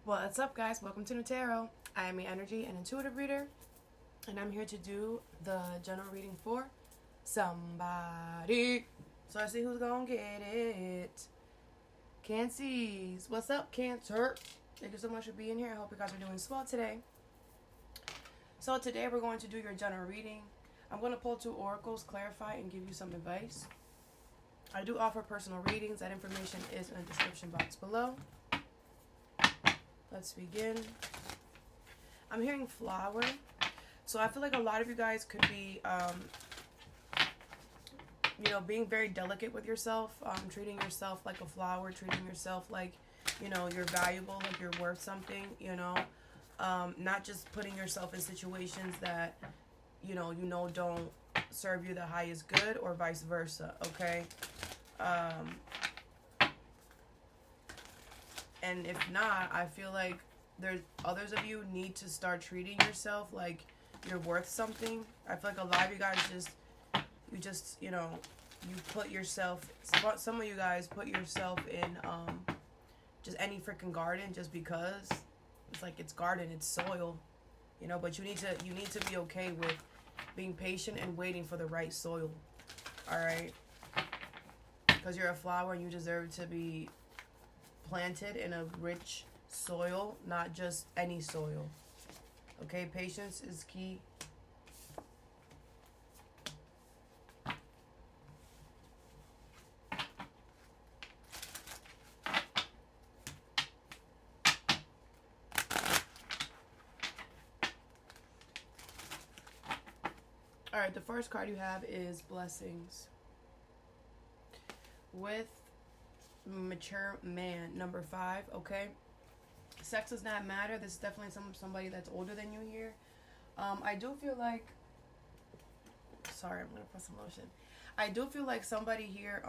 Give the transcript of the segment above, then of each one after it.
What's up, guys? Welcome to Nutarot. I am an energy and intuitive reader, and I'm here to do the general reading for somebody. So I see who's gonna get it. Cancers. What's up, Cancer? Thank you so much for being here. I hope you guys are doing swell today. So today we're going to do your general reading. I'm going to pull 2 oracles, clarify, and give you some advice. I do offer personal readings. That information is in the description box below. Let's begin. I'm hearing flower. So I feel like a lot of you guys could be, being very delicate with yourself, treating yourself like a flower, treating yourself like, you're valuable, like you're worth something, not just putting yourself in situations that, don't serve you the highest good or vice versa, okay? And if not, I feel like there's others of you need to start treating yourself like you're worth something. I feel like a lot of you guys you put yourself, some of you guys put yourself in just any freaking garden just because it's like it's garden, it's soil, but you need to be okay with being patient and waiting for the right soil. All right? Because you're a flower and you deserve to be planted in a rich soil, not just any soil. Okay, patience is key. All right, the first card you have is blessings. With mature man, number 5, okay? Sex does not matter. This is definitely somebody that's older than you here. I do feel like, sorry, I'm gonna press some lotion. I do feel like somebody here,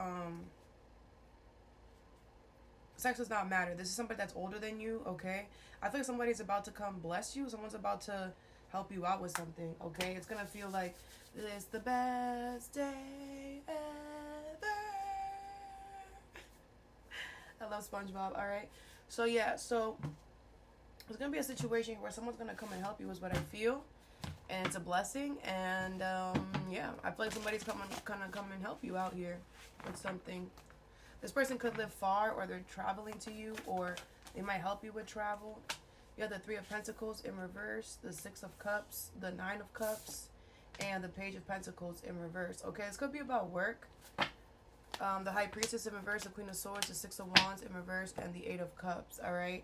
sex does not matter. This is somebody that's older than you, okay? I feel like somebody's about to come bless you. Someone's about to help you out with something, okay? It's gonna feel like it's the best day ever. I love SpongeBob. All right, so yeah, so it's gonna be a situation where someone's gonna come and help you, is what I feel, and it's a blessing. And yeah, I feel like somebody's gonna come and help you out here with something. This person could live far, or they're traveling to you, or they might help you with travel. You have the 3 of Pentacles in reverse, the 6 of Cups, the 9 of Cups, and the Page of Pentacles in reverse. Okay, this could be about work. The High Priestess in reverse, the Queen of Swords, the 6 of Wands in reverse, and the 8 of Cups. All right.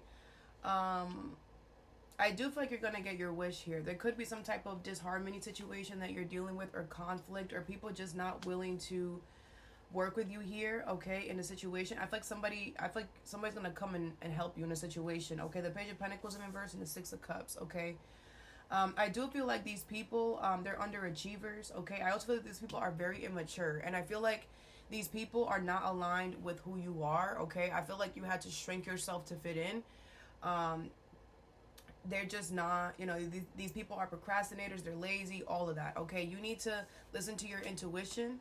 I do feel like you're gonna get your wish here. There could be some type of disharmony situation that you're dealing with, or conflict, or people just not willing to work with you here, okay, in a situation. I feel like somebody's gonna come and help you in a situation, okay. The Page of Pentacles in reverse and the 6 of Cups, okay. I do feel like these people, they're underachievers, okay. I also feel like these people are very immature, and I feel like these people are not aligned with who you are, okay. I feel like you had to shrink yourself to fit in. They're just not, these people are procrastinators, they're lazy, all of that, okay. You need to listen to your intuition,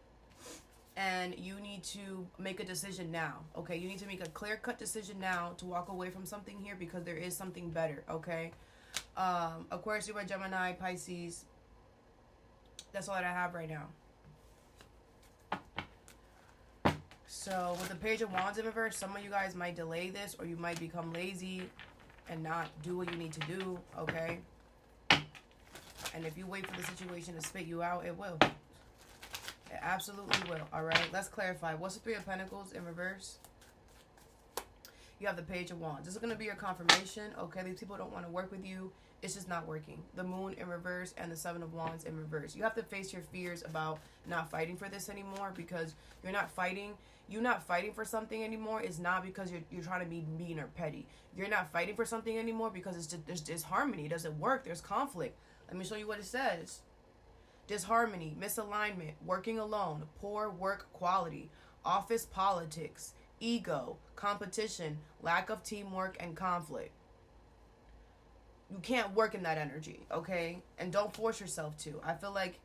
and you need to make a decision now, okay. You need to make a clear-cut decision now to walk away from something here, because there is something better, okay. Aquarius, Libra, Gemini, Pisces. That's all that I have right now. So with the Page of Wands in reverse, some of you guys might delay this, or you might become lazy and not do what you need to do, okay? And if you wait for the situation to spit you out, it will. It absolutely will, all right? Let's clarify. What's the 3 of Pentacles in reverse? You have the Page of Wands. This is going to be your confirmation, okay? These people don't want to work with you. It's just not working. The Moon in reverse and the 7 of Wands in reverse. You have to face your fears about not fighting for this anymore, because you're not fighting. You're not fighting for something anymore is not because you're trying to be mean or petty. You're not fighting for something anymore because it's just, there's disharmony. It doesn't work. There's conflict. Let me show you what it says. Disharmony, misalignment, working alone, poor work quality, office politics, ego, competition, lack of teamwork, and conflict. You can't work in that energy, okay? And don't force yourself to. I feel like,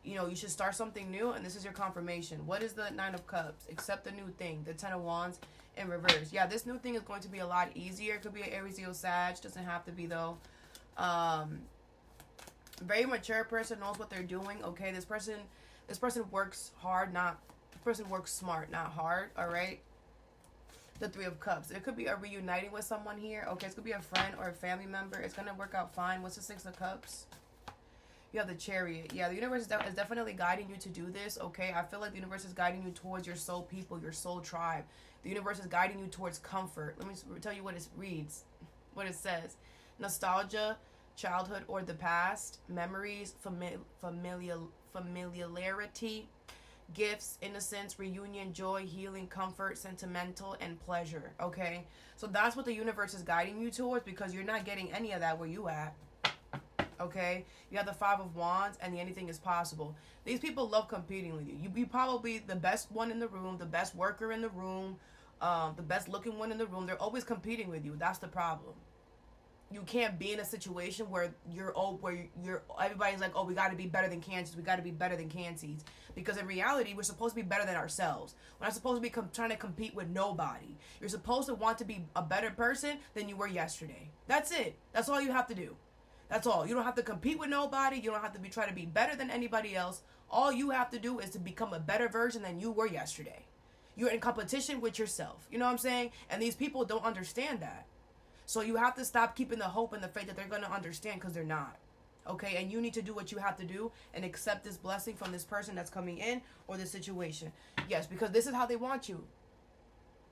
you should start something new, and this is your confirmation. What is the Nine of Cups? Accept the new thing. The Ten of Wands in reverse. Yeah, this new thing is going to be a lot easier. It could be an Aries, Leo, Sag. Doesn't have to be, though. Very mature person, knows what they're doing. Okay, this person works hard, this person works smart, not hard. All right. The Three of Cups. It could be a reuniting with someone here. Okay, it could be a friend or a family member. It's gonna work out fine. What's the Six of Cups? You have the Chariot. Yeah, the universe is definitely guiding you to do this. Okay, I feel like the universe is guiding you towards your soul people, your soul tribe. The universe is guiding you towards comfort. Let me tell you what it reads, what it says. Nostalgia, childhood or the past, memories, familiarity, gifts, innocence, reunion, joy, healing, comfort, sentimental, and pleasure. Okay, so that's what the universe is guiding you towards, because you're not getting any of that where you at. Okay, you have the Five of Wands and the anything is possible. These people love competing with you. You be probably the best one in the room, the best worker in the room, the best looking one in the room. They're always competing with you. That's the problem. You can't be in a situation where everybody's like, oh, we got to be better than Cancers. We got to be better than Cancers. Because in reality, we're supposed to be better than ourselves. We're not supposed to be trying to compete with nobody. You're supposed to want to be a better person than you were yesterday. That's it. That's all you have to do. That's all. You don't have to compete with nobody. You don't have to try to be better than anybody else. All you have to do is to become a better version than you were yesterday. You're in competition with yourself. You know what I'm saying? And these people don't understand that. So you have to stop keeping the hope and the faith that they're going to understand, because they're not. Okay? And you need to do what you have to do and accept this blessing from this person that's coming in or this situation. Yes, because this is how they want you.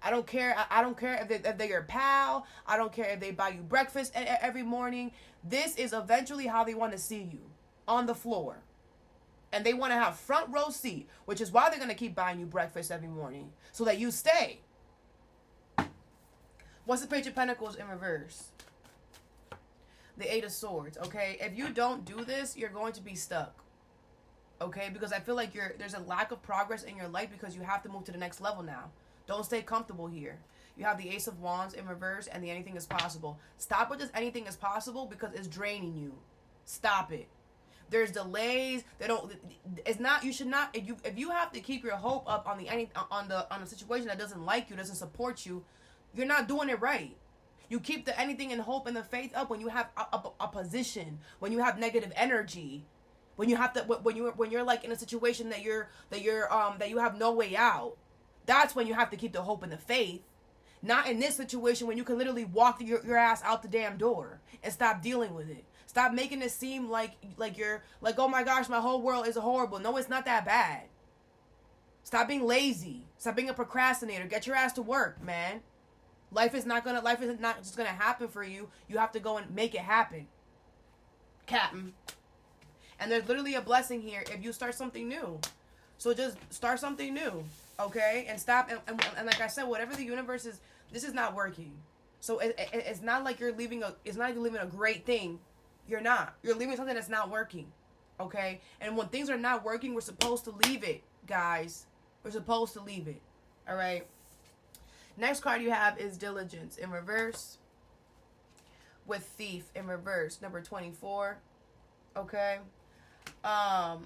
I don't care. I don't care if they're your pal. I don't care if they buy you breakfast every morning. This is eventually how they want to see you, on the floor. And they want to have front row seat, which is why they're going to keep buying you breakfast every morning, so that you stay. What's the Page of Pentacles in reverse? The Eight of Swords. Okay, if you don't do this, you're going to be stuck. Okay, because I feel like there's a lack of progress in your life, because you have to move to the next level now. Don't stay comfortable here. You have the Ace of Wands in reverse and the anything is possible. Stop with this anything is possible, because it's draining you. Stop it. There's delays. You should not, if you have to keep your hope up on the situation that doesn't like you, doesn't support you, you're not doing it right. You keep the anything and hope and the faith up when you have opposition, when you have negative energy, when you have to, when you're like in a situation that you have no way out. That's when you have to keep the hope and the faith. Not in this situation when you can literally walk your ass out the damn door and stop dealing with it. Stop making it seem like you're like, oh my gosh, my whole world is horrible. No, it's not that bad. Stop being lazy. Stop being a procrastinator. Get your ass to work, man. Life is not just gonna happen for you. You have to go and make it happen. Captain. And there's literally a blessing here if you start something new. So just start something new. Okay, and stop, and like I said, whatever the universe is, this is not working. So it's not like you're leaving a great thing. You're not. You're leaving something that's not working. Okay, and when things are not working, we're supposed to leave it, guys. We're supposed to leave it. All right. Next card you have is Diligence in reverse, with Thief in reverse, number 24. Okay. I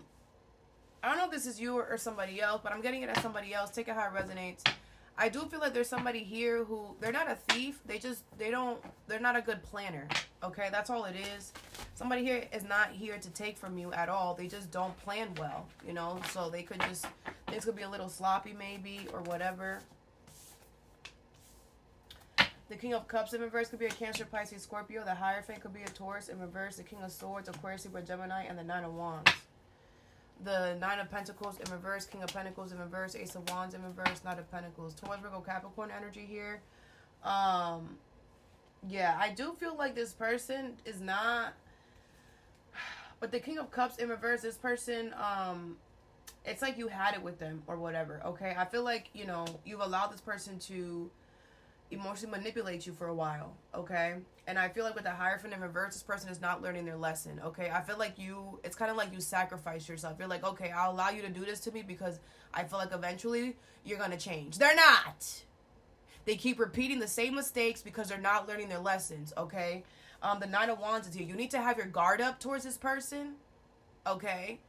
don't know if this is you or somebody else, but I'm getting it as somebody else. Take it how it resonates. I do feel like there's somebody here who, they're not a thief. They're not a good planner. Okay, that's all it is. Somebody here is not here to take from you at all. They just don't plan well, you know? So things could be a little sloppy maybe, or whatever. The King of Cups in reverse could be a Cancer, Pisces, Scorpio. The Hierophant could be a Taurus in reverse. The King of Swords, Aquarius, Libra, Gemini, and the Nine of Wands. The Nine of Pentacles in reverse, King of Pentacles in reverse, Ace of Wands in reverse, Knight of Pentacles. Taurus, Virgo, Capricorn energy here. Yeah, I do feel like this person is not... But the King of Cups in reverse, this person, it's like you had it with them or whatever, okay? I feel like, you've allowed this person to emotionally manipulate you for a while, okay? And I feel like with the Hierophant in reverse, this person is not learning their lesson, okay? I feel like it's kind of like you sacrifice yourself. You're like, okay, I'll allow you to do this to me because I feel like eventually you're going to change. They're not. They keep repeating the same mistakes because they're not learning their lessons, okay? The Nine of Wands is here. You need to have your guard up towards this person, okay?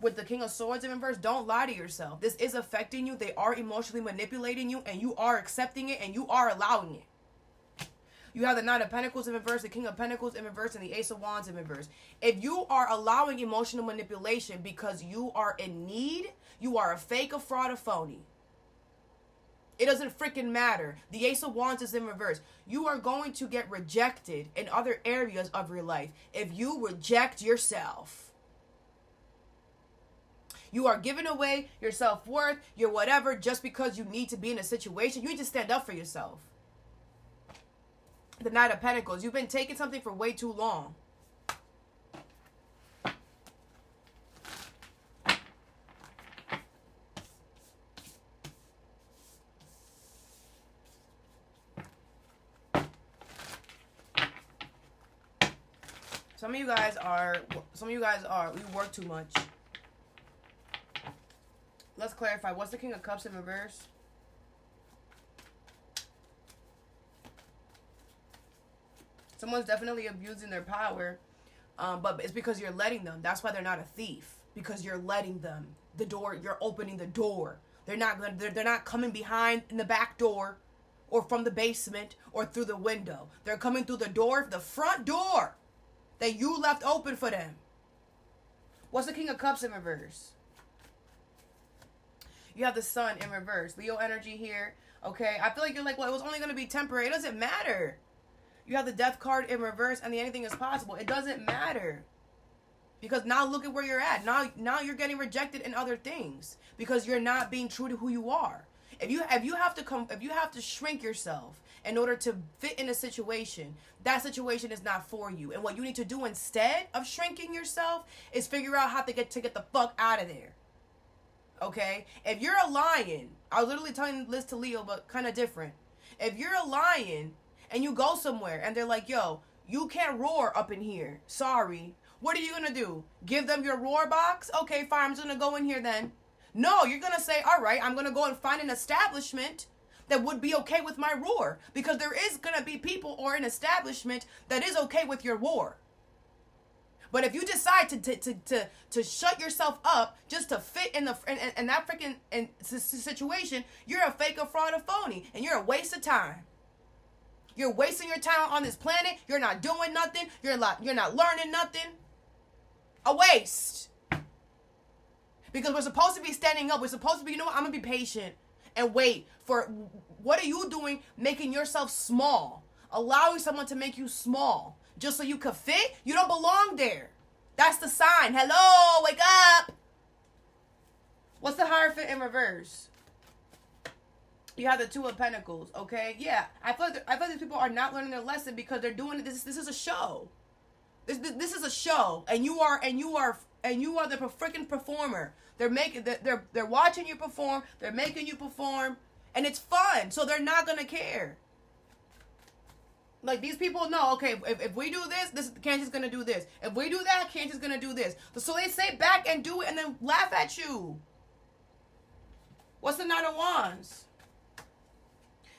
with the King of Swords in reverse, don't lie to yourself. This is affecting you. They are emotionally manipulating you, and you are accepting it, and you are allowing it. You have the Knight of Pentacles in reverse, the King of Pentacles in reverse, and the Ace of Wands in reverse. If you are allowing emotional manipulation because you are in need, you are a fake, a fraud, a phony. It doesn't freaking matter. The Ace of Wands is in reverse. You are going to get rejected in other areas of your life if you reject yourself. You are giving away your self-worth, your whatever, just because you need to be in a situation. You need to stand up for yourself. The Knight of Pentacles. You've been taking something for way too long. Some of you guys are, we work too much. Let's clarify. What's the King of Cups in reverse? Someone's definitely abusing their power, but it's because you're letting them. That's why they're not a thief, because you're letting them. The door, you're opening the door. They're not coming behind in the back door, or from the basement, or through the window. They're coming through the door, the front door, that you left open for them. What's the King of Cups in reverse? You have the Sun in reverse. Leo energy here. Okay, I feel like you're like, well, it was only going to be temporary. It doesn't matter. You have the Death card in reverse and the anything is possible. It doesn't matter. Because now look at where you're at. Now you're getting rejected in other things because you're not being true to who you are. If you have to shrink yourself in order to fit in a situation, that situation is not for you. And what you need to do instead of shrinking yourself is figure out how to get the fuck out of there. Okay? If you're a lion, I was literally telling this to Leo, but kind of different. If you're a lion and you go somewhere and they're like, yo, you can't roar up in here. Sorry. What are you going to do? Give them your roar box? Okay, fine. I'm just going to go in here then. No, you're going to say, all right, I'm going to go and find an establishment that would be okay with my roar. Because there is going to be people or an establishment that is okay with your roar. But if you decide to shut yourself up just to fit in that freaking situation, you're a fake, a fraud, a phony. And you're a waste of time. You're wasting your time on this planet. You're not doing nothing. You're not learning nothing. A waste. Because we're supposed to be standing up. We're supposed to be, you know what? I'm going to be patient and wait for, what are you doing making yourself small? Allowing someone to make you small just so you could fit? You don't belong there. That's the sign. Hello, wake up. What's the Hierophant in reverse? You have the Two of Pentacles, okay? Yeah, I feel like these people are not learning their lesson because they're doing this. This is a show. This is a show, and you are the freaking performer. They're watching you perform. They're making you perform, and it's fun. So they're not gonna care. Like, these people know, okay, if we do this, Cancer's gonna do this. If we do that, Cancer's gonna do this. So they sit back and do it, and then laugh at you. What's the Knight of Wands?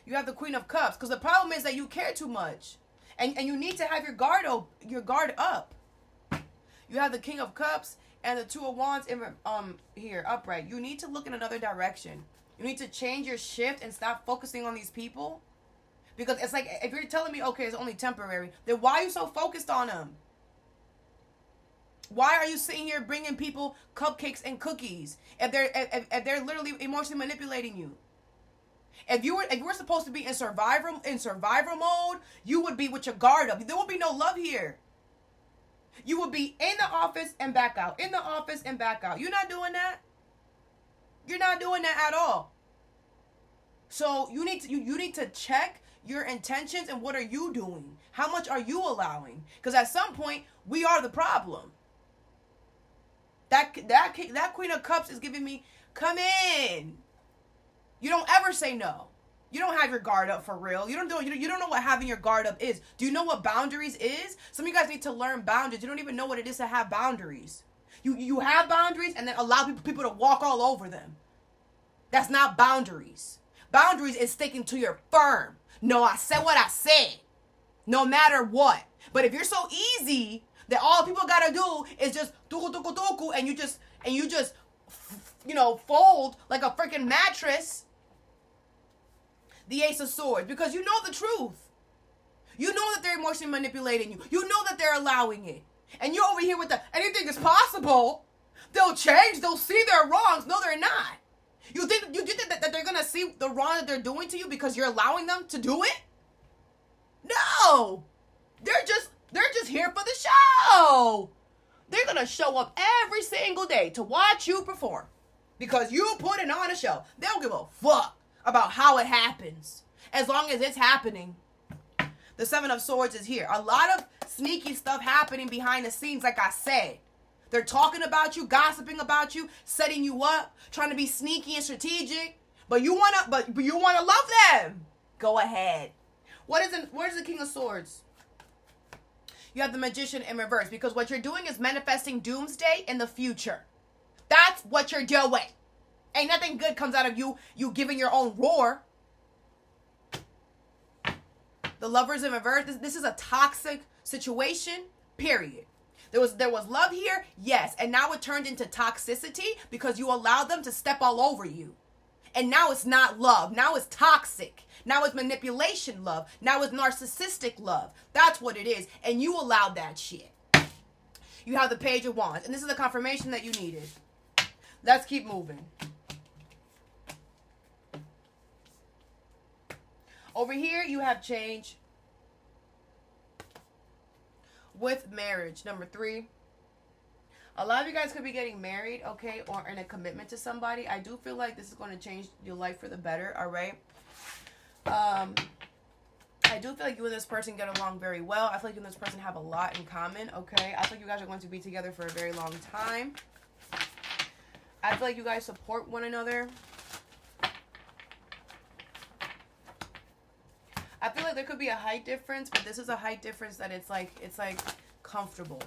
You have the Queen of Cups, because the problem is that you care too much, and you need to have your guard up. You have the King of Cups and the Two of Wands in here upright. You need to look in another direction. You need to change your shift and stop focusing on these people, because it's like, if you're telling me, okay, it's only temporary, then why are you so focused on them? Why are you sitting here bringing people cupcakes and cookies if they're literally emotionally manipulating you? If you were supposed to be in survivor mode, you would be with your guard up. There would be no love here. You would be in the office and back out. In the office and back out. You're not doing that. You're not doing that at all. So you need to check your intentions and what are you doing? How much are you allowing? Because at some point, we are the problem. That Queen of Cups is giving me, come in. You don't ever say no. You don't have your guard up for real. You don't know what having your guard up is. Do you know what boundaries is? Some of you guys need to learn boundaries. You don't even know what it is to have boundaries. You have boundaries and then allow people to walk all over them. That's not boundaries. Boundaries is sticking to your firm. No, I said what I said. No matter what. But if you're so easy that all people gotta do is just tuku tuku tuku, and you just and you just, fold like a freaking mattress. The Ace of Swords, because you know the truth. You know that they're emotionally manipulating you. You know that they're allowing it. And you're over here with the anything is possible. They'll change. They'll see their wrongs. No, they're not. You think that they're gonna see the wrong that they're doing to you because you're allowing them to do it? No. They're just here for the show. They're gonna show up every single day to watch you perform because you put it on a show. They don't give a fuck about how it happens as long as it's happening. The Seven of Swords is here. A lot of sneaky stuff happening behind the scenes, like I said. They're talking about you, gossiping about you, setting you up, trying to be sneaky and strategic. But you wanna love them. Go ahead. What is the King of Swords? You have the Magician in reverse, because what you're doing is manifesting doomsday in the future. That's what you're doing. Ain't nothing good comes out of you giving your own roar. The Lovers in reverse. This is a toxic situation, period. There was love here, yes. And now it turned into toxicity because you allowed them to step all over you. And now it's not love. Now it's toxic. Now it's manipulation love. Now it's narcissistic love. That's what it is. And you allowed that shit. You have the Page of Wands. And this is the confirmation that you needed. Let's keep moving. Over here, you have change with marriage. Number 3. A lot of you guys could be getting married, okay, or in a commitment to somebody. I do feel like this is going to change your life for the better, all right? I do feel like you and this person get along very well. I feel like you and this person have a lot in common, okay? I feel like you guys are going to be together for a very long time. I feel like you guys support one another. I feel like there could be a height difference, but this is a height difference that it's like comfortable,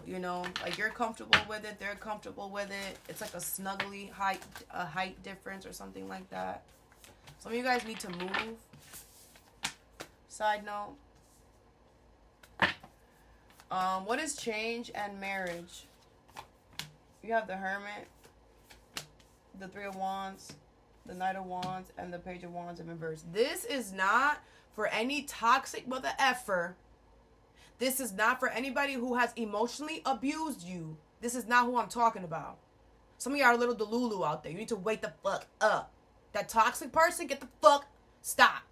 like you're comfortable with it, they're comfortable with it. It's like a snuggly height difference or something like that. Some of you guys need to move. Side note. What is change and marriage? You have the Hermit, the Three of Wands, the Knight of Wands, and the Page of Wands in reverse. This is not for any toxic mother effer. This is not for anybody who has emotionally abused you. This is not who I'm talking about. Some of y'all are a little delulu out there. You need to wake the fuck up. That toxic person, get the fuck, stop.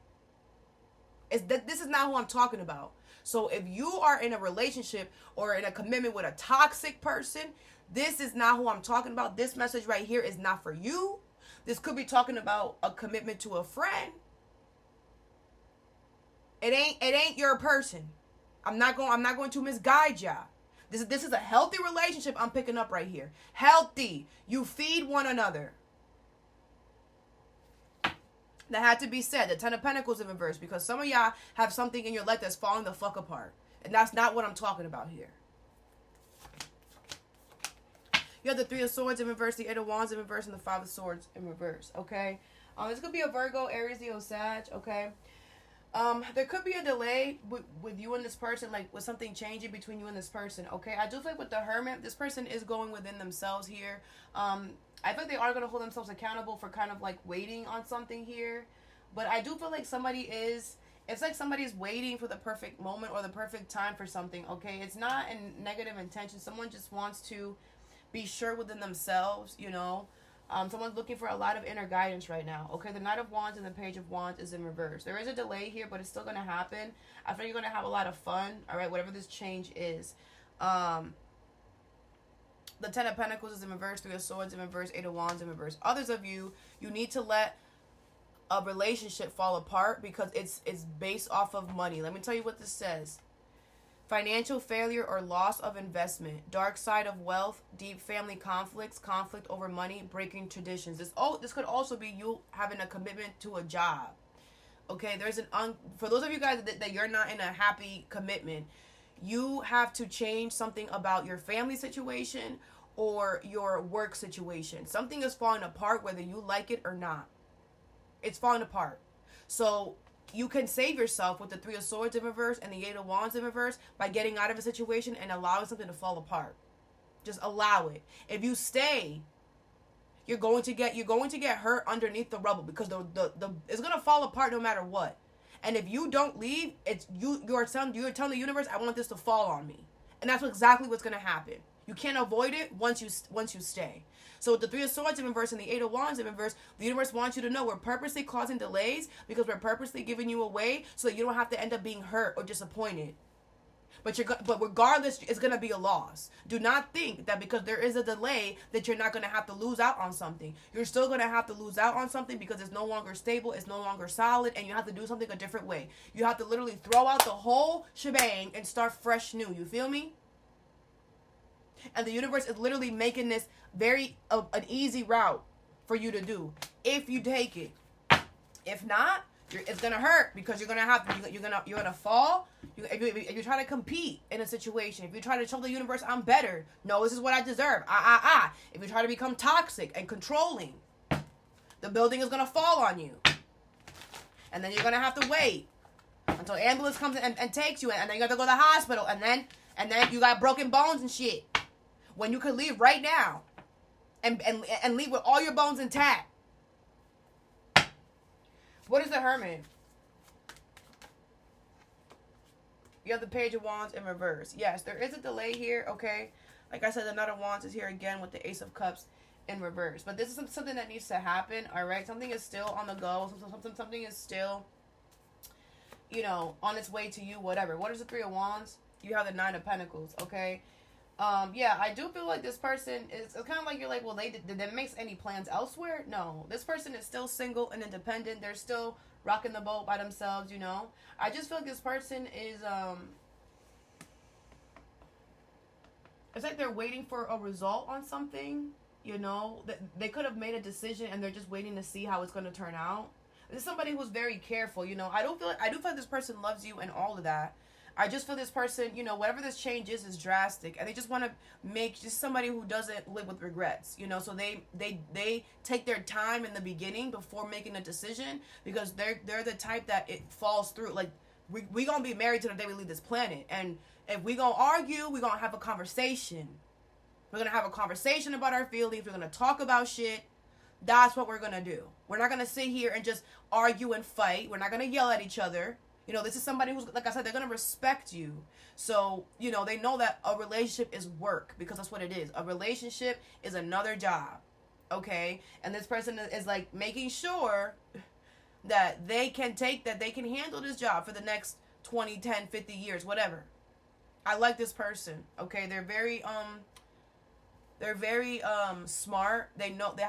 This is not who I'm talking about. So if you are in a relationship or in a commitment with a toxic person, this is not who I'm talking about. This message right here is not for you. This could be talking about a commitment to a friend. It ain't your person. I'm not going to misguide y'all. This is a healthy relationship I'm picking up right here. Healthy. You feed one another. That had to be said. The Ten of Pentacles in reverse, because some of y'all have something in your life that's falling the fuck apart. And that's not what I'm talking about here. You have the Three of Swords in reverse, the Eight of Wands in reverse, and the Five of Swords in reverse, okay? This could be a Virgo, Aries, Leo, Sag, okay? There could be a delay with you and this person, like with something changing between you and this person, okay? I do feel like with the Hermit, this person is going within themselves here. I think they are going to hold themselves accountable for kind of like waiting on something here. But I do feel like it's like somebody's waiting for the perfect moment or the perfect time for something, okay? It's not in negative intention. Someone just wants to be sure within themselves, Someone's looking for a lot of inner guidance right now. Okay, the Knight of Wands and the Page of Wands is in reverse. There is a delay here, but it's still going to happen. I feel you're going to have a lot of fun, all right, whatever this change is. The Ten of Pentacles is in reverse, Three of Swords in reverse, Eight of Wands in reverse. Others of you need to let a relationship fall apart because it's based off of money. Let me tell you what this says. Financial failure or loss of investment, dark side of wealth, deep family conflicts, conflict over money, breaking traditions. This could also be you having a commitment to a job. Okay, for those of you guys that you're not in a happy commitment, you have to change something about your family situation or your work situation. Something is falling apart whether you like it or not. It's falling apart. So you can save yourself with the Three of Swords in reverse and the Eight of Wands in reverse by getting out of a situation and allowing something to fall apart. Just allow it. If you stay you're going to get hurt underneath the rubble, because the it's gonna fall apart no matter what. And if you don't leave, you're telling the universe, I want this to fall on me. And that's exactly what's gonna happen. You can't avoid it once you stay. So with the Three of Swords in reverse and the Eight of Wands in reverse, the universe wants you to know we're purposely causing delays because we're purposely giving you away so that you don't have to end up being hurt or disappointed. But regardless, it's going to be a loss. Do not think that because there is a delay that you're not going to have to lose out on something. You're still going to have to lose out on something because it's no longer stable, it's no longer solid, and you have to do something a different way. You have to literally throw out the whole shebang and start fresh new. You feel me? And the universe is literally making this an easy route for you to do if you take it. If not, it's gonna hurt because you're gonna fall. If you try to compete in a situation, if you try to show the universe I'm better, no, this is what I deserve. If you try to become toxic and controlling, the building is gonna fall on you, and then you're gonna have to wait until ambulance comes and takes you, and then you have to go to the hospital, and then you got broken bones and shit. When you could leave right now, and leave with all your bones intact. What is the Hermit? You have the Page of Wands in reverse. Yes, there is a delay here, okay? Like I said, the Knight of Wands is here again with the Ace of Cups in reverse. But this is something that needs to happen, all right? Something is still on the go. Something is still, on its way to you, whatever. What is the Three of Wands? You have the Nine of Pentacles, okay? Yeah, I do feel like this person is kind of like you're like, well, did they make any plans elsewhere? No, this person is still single and independent. They're still rocking the boat by themselves, I just feel like this person is, it's like they're waiting for a result on something, they could have made a decision and they're just waiting to see how it's going to turn out. This is somebody who's very careful, I do feel like this person loves you and all of that. I just feel this person, whatever this change is drastic, and they just want to make just somebody who doesn't live with regrets, so they take their time in the beginning before making a decision, because they're the type that it falls through. Like, we gonna be married to the day we leave this planet, and if we gonna argue, we gonna have a conversation. We're gonna have a conversation about our feelings. We're gonna talk about shit. That's what we're gonna do. We're not gonna sit here and just argue and fight. We're not gonna yell at each other. This is somebody who's, like I said, they're going to respect you. So, they know that a relationship is work, because that's what it is. A relationship is another job, okay? And this person is like making sure that they can handle this job for the next 20, 10, 50 years, whatever. I like this person, okay? They're very smart. They know their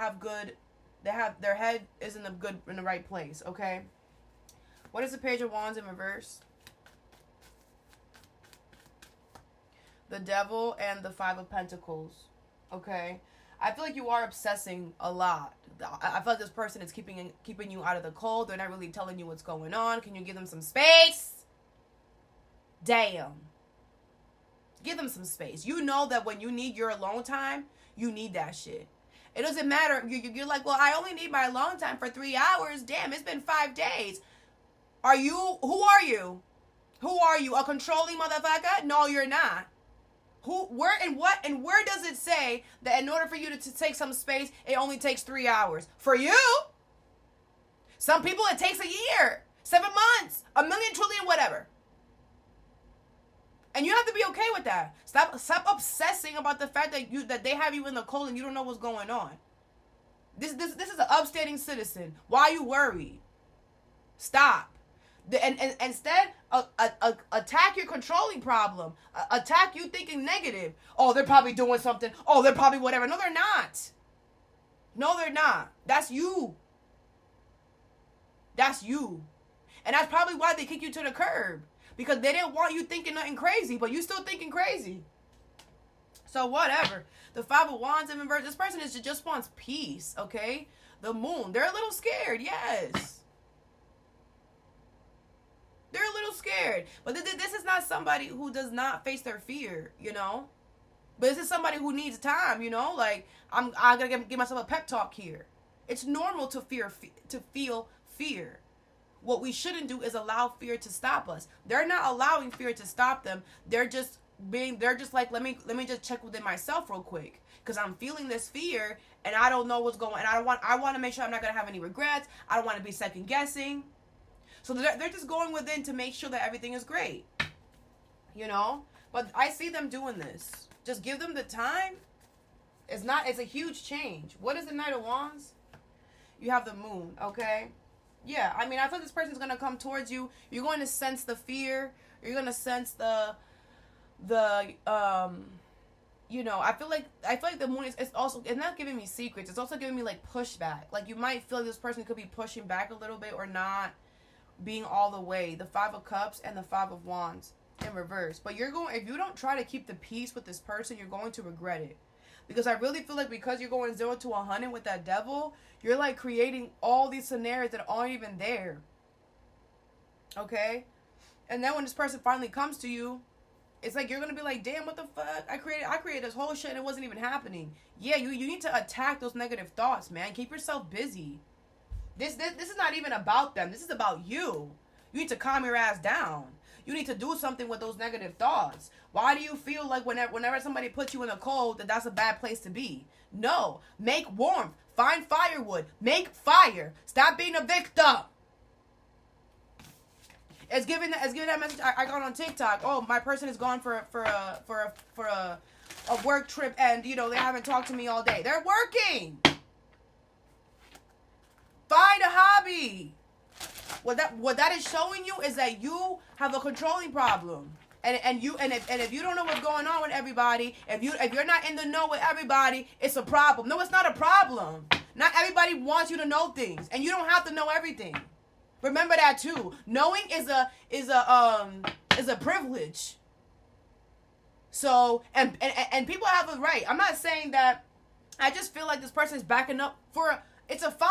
head is in the right place, okay? What is the Page of Wands in reverse? The Devil and the Five of Pentacles. Okay? I feel like you are obsessing a lot. I feel like this person is keeping you out of the cold. They're not really telling you what's going on. Can you give them some space? Damn. Give them some space. You know that when you need your alone time, you need that shit. It doesn't matter. You're like, well, I only need my alone time for 3 hours. Damn, it's been 5 days. Who are you? Who are you? A controlling motherfucker? No, you're not. Where does it say that in order for you to take some space, it only takes 3 hours? For you? Some people it takes a year, 7 months, a million, trillion, whatever. And you have to be okay with that. Stop obsessing about the fact that they have you in the cold and you don't know what's going on. This is an upstanding citizen. Why are you worried? Stop. And instead, attack your controlling problem. Attack you thinking negative. Oh, they're probably doing something. Oh, they're probably whatever. No, they're not. No, they're not. That's you. That's you. And that's probably why they kick you to the curb. Because they didn't want you thinking nothing crazy, but you still thinking crazy. So whatever. The Five of Wands in reverse. This person just wants peace, okay? The Moon. They're a little scared, yes. They're a little scared. But this is not somebody who does not face their fear, But this is somebody who needs time, Like, I'm going to give myself a pep talk here. It's normal to feel fear. What we shouldn't do is allow fear to stop us. They're not allowing fear to stop them. They're just they're just like, let me just check within myself real quick, because I'm feeling this fear and I don't know what's going, and I want to make sure I'm not gonna have any regrets. I don't want to be second guessing. So they're just going within to make sure that everything is great, you know. But I see them doing this. Just give them the time. It's a huge change. What is the Knight of Wands? You have the Moon, okay? Yeah, I mean, I feel this person's going to come towards you. You're going to sense the fear. You're going to sense the you know, I feel like the Moon it's also, it's not giving me secrets. It's also giving me like pushback. Like you might feel like this person could be pushing back a little bit or not being all the way. The Five of Cups and the Five of Wands in reverse. But if you don't try to keep the peace with this person, you're going to regret it. Because I really feel like because you're going 0 to 100 with that Devil, you're like creating all these scenarios that aren't even there. Okay? And then when this person finally comes to you, it's like you're going to be like, damn, what the fuck? I created this whole shit and it wasn't even happening. Yeah, you need to attack those negative thoughts, man. Keep yourself busy. This is not even about them. This is about you. You need to calm your ass down. You need to do something with those negative thoughts. Why do you feel like whenever somebody puts you in the cold that that's a bad place to be? No. Make warmth. Find firewood. Make fire. Stop being a victim. It's giving that message I got on TikTok. Oh, my person is gone for a work trip and you know they haven't talked to me all day. They're working. Find a hobby. What that is showing you is that you have a controlling problem, and if you don't know what's going on with everybody, if you're not in the know with everybody, it's a problem. No, it's not a problem. Not everybody wants you to know things, and you don't have to know everything. Remember that too. Knowing is a privilege. So and people have a right. I'm not saying that. I just feel like this person is backing up for it's a 5.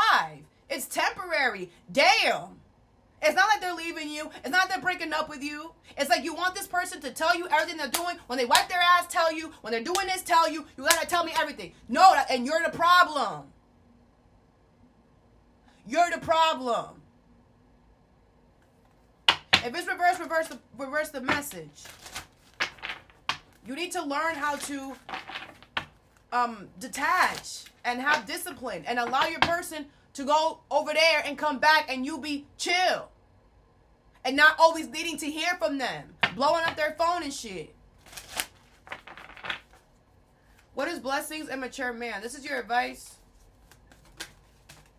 It's temporary. Damn. It's not like they're leaving you. It's not like they're breaking up with you. It's like you want this person to tell you everything they're doing. When they wipe their ass, tell you. When they're doing this, tell you. You gotta tell me everything. No, and you're the problem. You're the problem. If it's reverse the message. You need to learn how to detach and have discipline and allow your person to go over there and come back and you be chill. And not always needing to hear from them. Blowing up their phone and shit. What is blessings and mature man? This is your advice.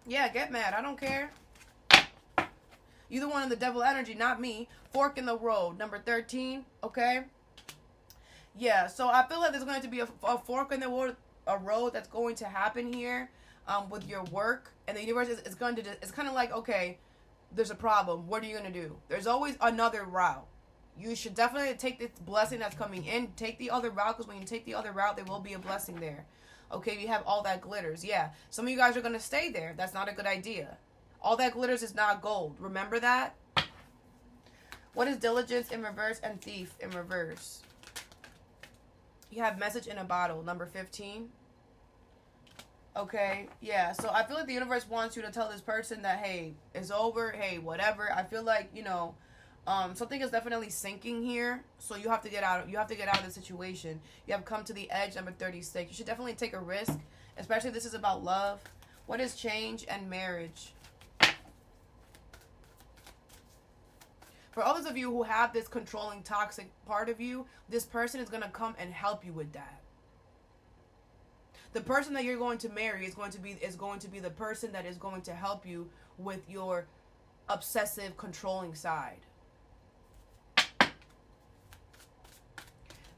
Yeah, get mad. I don't care. You're the one in the devil energy, not me. Fork in the road. Number 13. Okay? Yeah, so I feel like there's going to be a fork in the road, a road that's going to happen here. With your work, and the universe is going to, it's kind of like, okay, there's a problem. What are you going to do? There's always another route. You should definitely take this blessing that's coming in. Take the other route, because when you take the other route, there will be a blessing there. Okay, you have all that glitters. Yeah, some of you guys are going to stay there. That's not a good idea. All that glitters is not gold. Remember that? What is diligence in reverse and thief in reverse? You have message in a bottle, number 15. Okay, yeah, so I feel like the universe wants you to tell this person that, hey, it's over, hey, whatever. I feel like, you know, something is definitely sinking here, so you have to get out of the situation. You have come to the edge, number 36. You should definitely take a risk, especially if this is about love. What is change and marriage? For others of you who have this controlling, toxic part of you, this person is going to come and help you with that. The person that you're going to marry is going to be the person that is going to help you with your obsessive, controlling side. This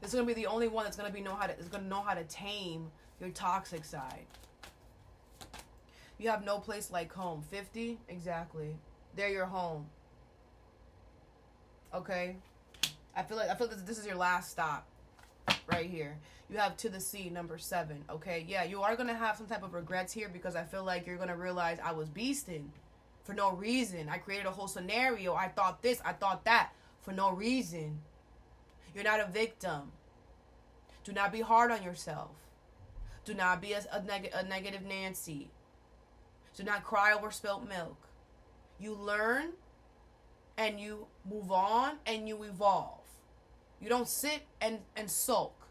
is going to be the only one that's going to know how to tame your toxic side. You have no place like home. 50, exactly. They're your home. Okay, I feel like this is your last stop. Right here. You have to the sea, number 7. Okay, yeah, you are going to have some type of regrets here because I feel like you're going to realize I was beasting for no reason. I created a whole scenario. I thought this, I thought that for no reason. You're not a victim. Do not be hard on yourself. Do not be a negative Nancy. Do not cry over spilt milk. You learn and you move on and you evolve. You don't sit and sulk.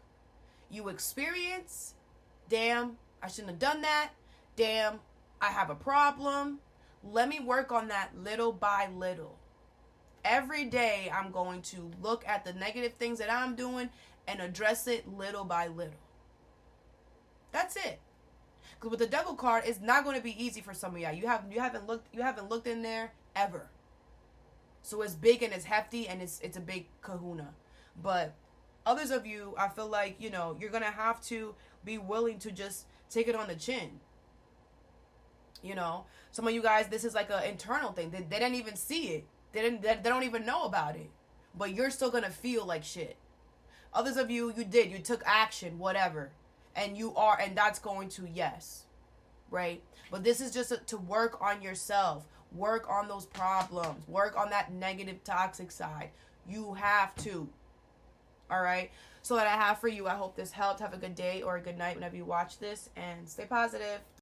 You experience, damn, I shouldn't have done that. Damn, I have a problem. Let me work on that little by little. Every day I'm going to look at the negative things that I'm doing and address it little by little. That's it. Because with the devil card, it's not going to be easy for some of y'all. You haven't looked in there ever. So it's big and it's hefty and it's a big kahuna. But others of you, I feel like, you know, you're going to have to be willing to just take it on the chin. You know, some of you guys, this is like an internal thing. They didn't even see it. They don't even know about it. But you're still going to feel like shit. Others of you, you took action, whatever. And that's going to, yes. Right? But this is just to work on yourself. Work on those problems. Work on that negative, toxic side. You have to. All right? So that I have for you. I hope this helped. Have a good day or a good night whenever you watch this. And stay positive.